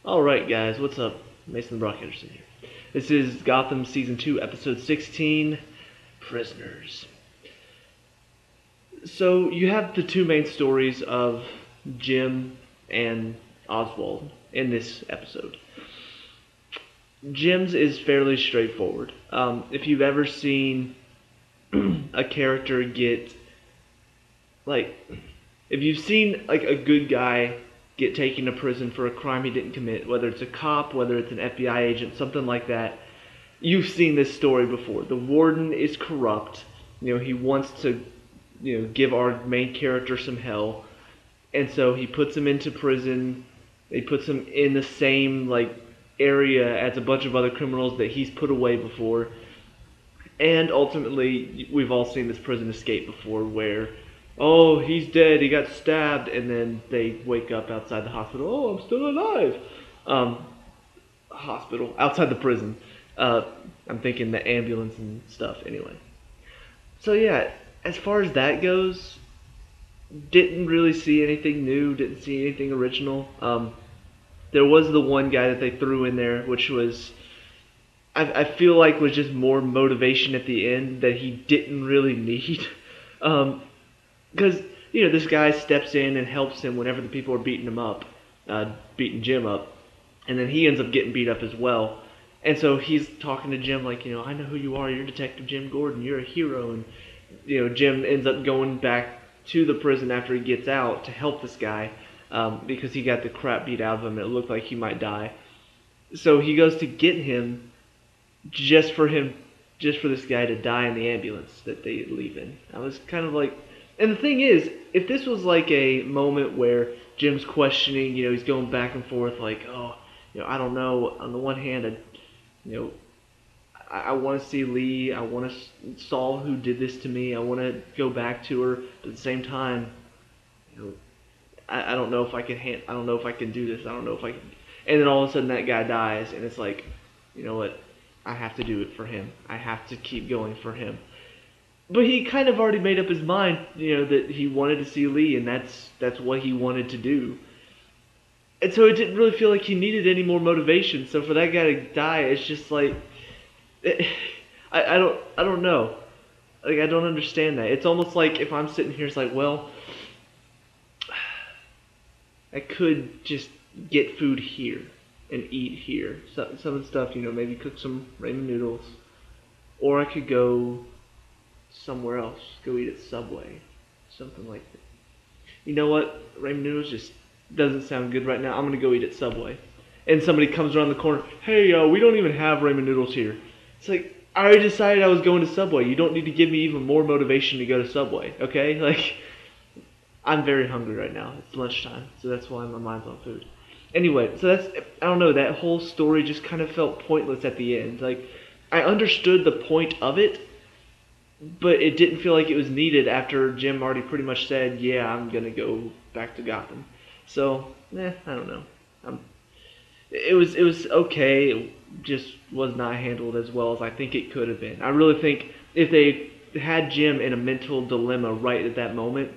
Alright guys, what's up? Mason Brock Henderson here. This is Gotham Season 2, Episode 16, Prisoners. So you have the two main stories of Jim and Oswald in this episode. Jim's is fairly straightforward. If you've ever seen a character get, like, if you've seen like a good guy get taken to prison for a crime he didn't commit, whether it's a cop, whether it's an FBI agent, something like that, you've seen this story before. The warden is corrupt. He wants to, give our main character some hell, and so he puts him into prison. He puts him in the same area as a bunch of other criminals that he's put away before. And ultimately, we've all seen this prison escape before where, oh, he's dead, he got stabbed, and then they wake up outside the hospital. Oh, I'm still alive. Hospital, outside the prison. I'm thinking the ambulance and stuff anyway. So yeah, as far as that goes, didn't really see anything new, didn't see anything original. There was the one guy that they threw in there, which was, I feel like was just more motivation at the end that he didn't really need. Because, this guy steps in and helps him whenever the people are beating him up, beating Jim up, and then he ends up getting beat up as well. And so he's talking to Jim like, I know who you are, you're Detective Jim Gordon, you're a hero. And, Jim ends up going back to the prison after he gets out to help this guy because he got the crap beat out of him and it looked like he might die. So he goes to get him just for this guy to die in the ambulance that they leave in. I was kind of like, and the thing is, if this was like a moment where Jim's questioning, he's going back and forth like, oh, I don't know. On the one hand, I want to see Lee. I want to solve who did this to me. I want to go back to her. But at the same time, I don't know if I can. I don't know if I can do this. I don't know if I can. And then all of a sudden, that guy dies, and it's like, you know what? I have to do it for him. I have to keep going for him. But he kind of already made up his mind, that he wanted to see Lee, and that's what he wanted to do. And so it didn't really feel like he needed any more motivation. So for that guy to die, it's just like, I don't know. Like, I don't understand that. It's almost like if I'm sitting here, it's like, well, I could just get food here and eat here. So, some of the stuff, maybe cook some ramen noodles. Or I could go somewhere else, go eat at Subway. Something like that. You know what? Ramen noodles just doesn't sound good right now. I'm going to go eat at Subway. And somebody comes around the corner, hey, we don't even have ramen noodles here. It's like, I already decided I was going to Subway. You don't need to give me even more motivation to go to Subway, okay? Like, I'm very hungry right now. It's lunchtime, so that's why my mind's on food. Anyway, so that's, I don't know, that whole story just kind of felt pointless at the end. Like, I understood the point of it, but it didn't feel like it was needed after Jim already pretty much said, yeah, I'm going to go back to Gotham. So, I don't know. It was okay. It just was not handled as well as I think it could have been. I really think if they had Jim in a mental dilemma right at that moment,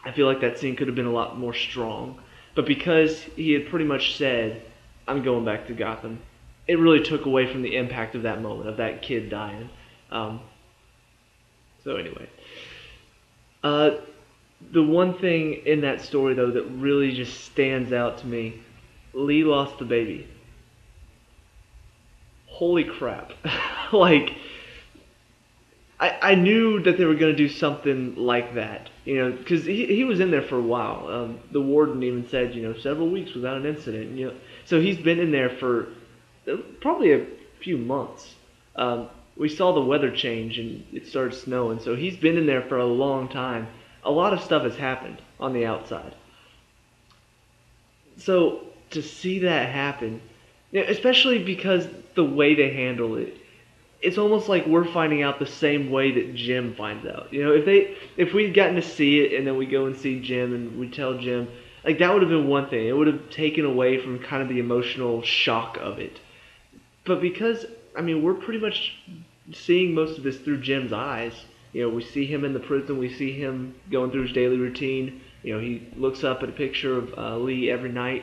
I feel like that scene could have been a lot more strong. But because he had pretty much said, I'm going back to Gotham, it really took away from the impact of that moment, of that kid dying. So anyway. The one thing in that story, though, that really just stands out to me, Lee lost the baby. Holy crap. Like, I knew that they were going to do something like that, because he was in there for a while. The warden even said, several weeks without an incident. So he's been in there for probably a few months. We saw the weather change and it started snowing, so he's been in there for a long time. A lot of stuff has happened on the outside. So to see that happen, especially because the way they handle it, it's almost like we're finding out the same way that Jim finds out. If we'd gotten to see it and then we go and see Jim and we tell Jim, like, that would have been one thing. It would have taken away from kind of the emotional shock of it. But because, we're pretty much seeing most of this through Jim's eyes. We see him in the prison. We see him going through his daily routine. He looks up at a picture of Lee every night.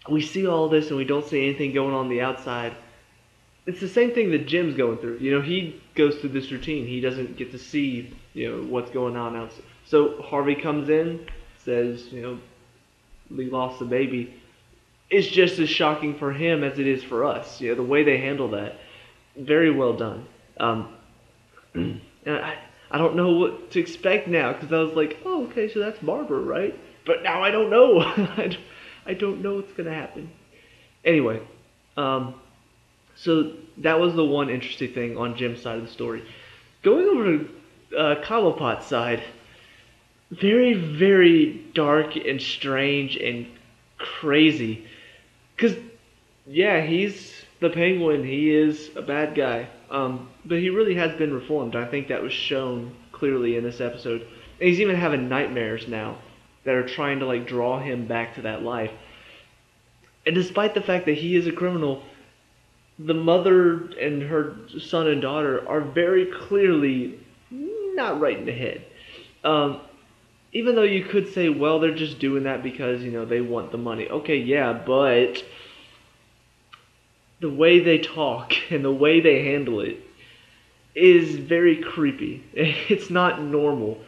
we see all this and we don't see anything going on the outside. It's the same thing that Jim's going through. He goes through this routine. He doesn't get to see, what's going on outside. So Harvey comes in, says, Lee lost the baby. It's just as shocking for him as it is for us. The way they handle that, very well done. And I don't know what to expect now because I was like, oh, okay, so that's Barbara, right? But now I don't know. I don't know what's gonna happen. Anyway, so that was the one interesting thing on Jim's side of the story. Going over to Cobblepot's side, very, very dark and strange and crazy. Because, yeah, he's the Penguin. He is a bad guy. But he really has been reformed. I think that was shown clearly in this episode. And he's even having nightmares now that are trying to, draw him back to that life. And despite the fact that he is a criminal, the mother and her son and daughter are very clearly not right in the head. Even though you could say, well, they're just doing that because, they want the money. Okay, yeah, but the way they talk and the way they handle it is very creepy. It's not normal.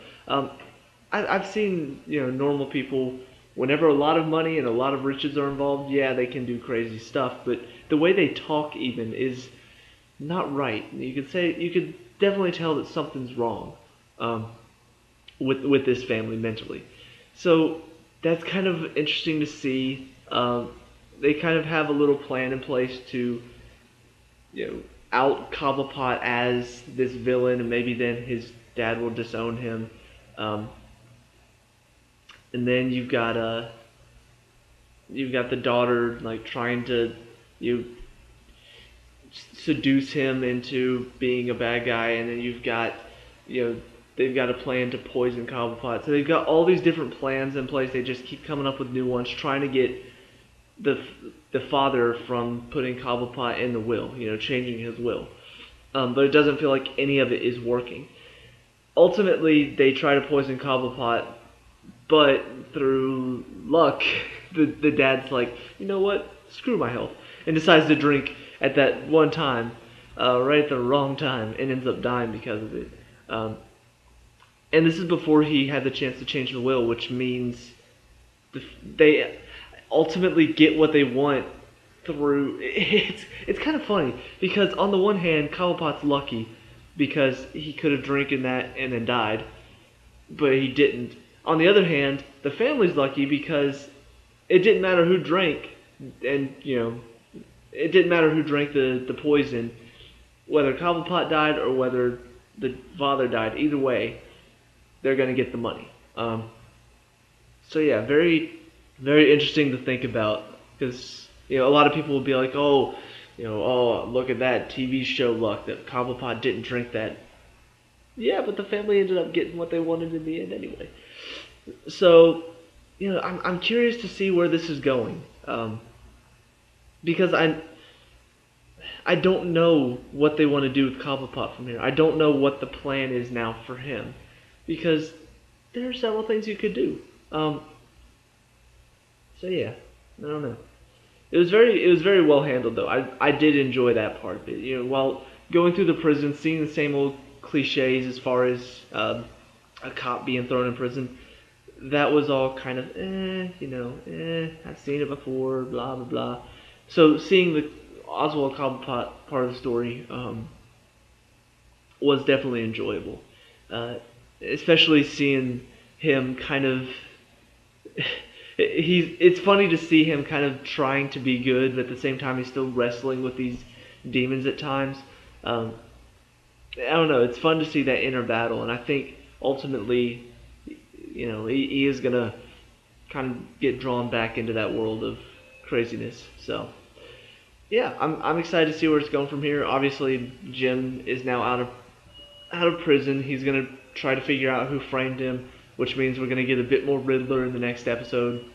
I've seen, normal people, whenever a lot of money and a lot of riches are involved, yeah, they can do crazy stuff, but the way they talk even is not right. You could definitely tell that something's wrong with this family mentally. So that's kind of interesting to see. They kind of have a little plan in place to, out Cobblepot as this villain, and maybe then his dad will disown him. And then you've got the daughter trying to seduce him into being a bad guy, and then you've got they've got a plan to poison Cobblepot. So they've got all these different plans in place. They just keep coming up with new ones, trying to get the father from putting Cobblepot in the will, changing his will. But it doesn't feel like any of it is working. Ultimately, they try to poison Cobblepot, but through luck, the dad's like, you know what? Screw my health, and decides to drink at that one time, right at the wrong time, and ends up dying because of it. And this is before he had the chance to change the will, which means they ultimately get what they want through. It's kind of funny because on the one hand, Cobblepot's lucky because he could have drinking that and then died, but he didn't. On the other hand, the family's lucky because it didn't matter who drank, and it didn't matter who drank the poison, whether Cobblepot died or whether the father died. Either way, they're gonna get the money. So yeah, very, very interesting to think about because a lot of people will be like, oh, look at that TV show luck that Cobblepot didn't drink that. Yeah, but the family ended up getting what they wanted in the end anyway. So, I'm curious to see where this is going, because I don't know what they want to do with Cobblepot from here. I don't know what the plan is now for him, because there are several things you could do. So yeah, I don't know. It was very well handled though. I did enjoy that part of it. While going through the prison, seeing the same old cliches as far as a cop being thrown in prison, that was all kind of I've seen it before, blah blah blah. So seeing the Oswald Cobblepot part of the story was definitely enjoyable, especially seeing him kind of. It's funny to see him kind of trying to be good, but at the same time he's still wrestling with these demons at times. I don't know. It's fun to see that inner battle, and I think ultimately, he is gonna kind of get drawn back into that world of craziness. So, yeah, I'm excited to see where it's going from here. Obviously, Jim is now out of prison. He's gonna try to figure out who framed him, which means we're gonna get a bit more Riddler in the next episode.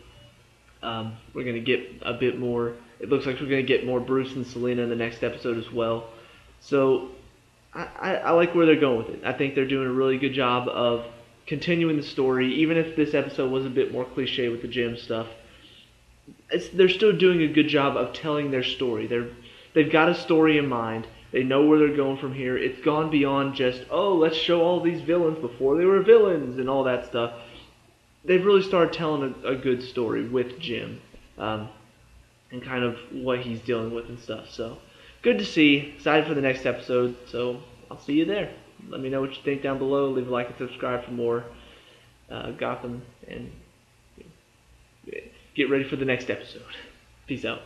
We're gonna get a bit more. It looks like we're gonna get more Bruce and Selena in the next episode as well. So I like where they're going with it. I think they're doing a really good job of continuing the story, even if this episode was a bit more cliche with the Jim stuff. they're still doing a good job of telling their story. They've got a story in mind. They know where they're going from here. It's gone beyond just, oh, let's show all these villains before they were villains and all that stuff. They've really started telling a good story with Jim, and kind of what he's dealing with and stuff. So good to see. Excited for the next episode. So I'll see you there. Let me know what you think down below. Leave a like and subscribe for more Gotham, and get ready for the next episode. Peace out.